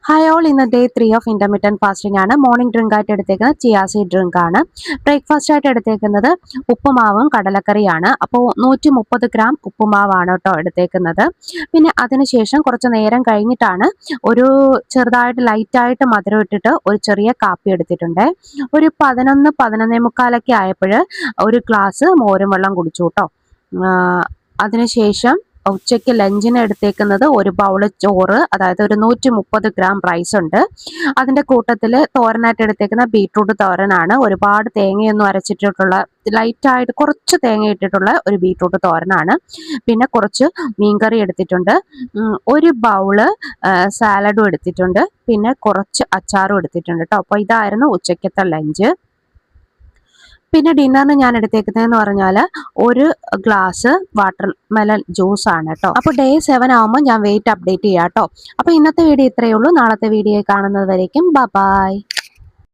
Hi all, ഇന്ന് day 3 of intermediate fasting ആണ്. Morning drink ആയിട്ട് എടുത്തേക്കുന്നത് ചിയാ സീഡ് ഡ്രിങ്ക് ആണ്. ബ്രേക്ക്ഫാസ്റ്റ് ആയിട്ട് എടുത്തേക്കുന്നത് ഉപ്പുമാവും കടലക്കറിയാണ്. അപ്പോൾ 130 ഗ്രാം ഉപ്പുമാവാണ് കേട്ടോ എടുത്തേക്കുന്നത്. പിന്നെ അതിനുശേഷം കുറച്ച് നേരം കഴിഞ്ഞിട്ടാണ് ഒരു ചെറുതായിട്ട് ലൈറ്റായിട്ട് മധുരം ഇട്ടിട്ട് ഒരു ചെറിയ കാപ്പി എടുത്തിട്ടുണ്ട്. ഒരു 11, 11:45 ആയപ്പോൾ ഒരു ഗ്ലാസ് മോരും വെള്ളം കുടിച്ചു കേട്ടോ. അതിനുശേഷം ഉച്ചയ്ക്ക് ലഞ്ചിന് എടുത്തേക്കുന്നത് ഒരു ബൗള് ചോറ്, അതായത് ഒരു 130 ഗ്രാം റൈസ് ഉണ്ട്. അതിൻ്റെ കൂട്ടത്തിൽ തോരനായിട്ട് എടുത്തേക്കുന്ന ബീട്രൂട്ട് തോരനാണ്. ഒരുപാട് തേങ്ങയൊന്നും അരച്ചിട്ടുള്ള, ലൈറ്റായിട്ട് കുറച്ച് തേങ്ങ ഇട്ടിട്ടുള്ള ഒരു ബീട്രൂട്ട് തോരനാണ്. പിന്നെ കുറച്ച് മീൻകറി എടുത്തിട്ടുണ്ട്. ഒരു ബൗള് സാലഡും എടുത്തിട്ടുണ്ട്. പിന്നെ കുറച്ച് അച്ചാറും എടുത്തിട്ടുണ്ട് കേട്ടോ. അപ്പോൾ ഇതായിരുന്നു ഉച്ചയ്ക്കത്തെ ലഞ്ച്. പിന്നെ ഡിന്നറിന് ഞാൻ എടുത്തേക്കുന്നതെന്ന് പറഞ്ഞാൽ ഒരു ഗ്ലാസ് വാട്ടർ മെലൺ ജ്യൂസ് ആണ് കേട്ടോ. അപ്പോൾ ഡേ 7 ആകുമ്പോൾ ഞാൻ വെയിറ്റ് അപ്ഡേറ്റ് ചെയ്യാം കേട്ടോ. അപ്പോൾ ഇന്നത്തെ വീഡിയോ ഇത്രയേ ഉള്ളൂ. നാളത്തെ വീഡിയോ കാണുന്നത് വരേക്കും ബൈ.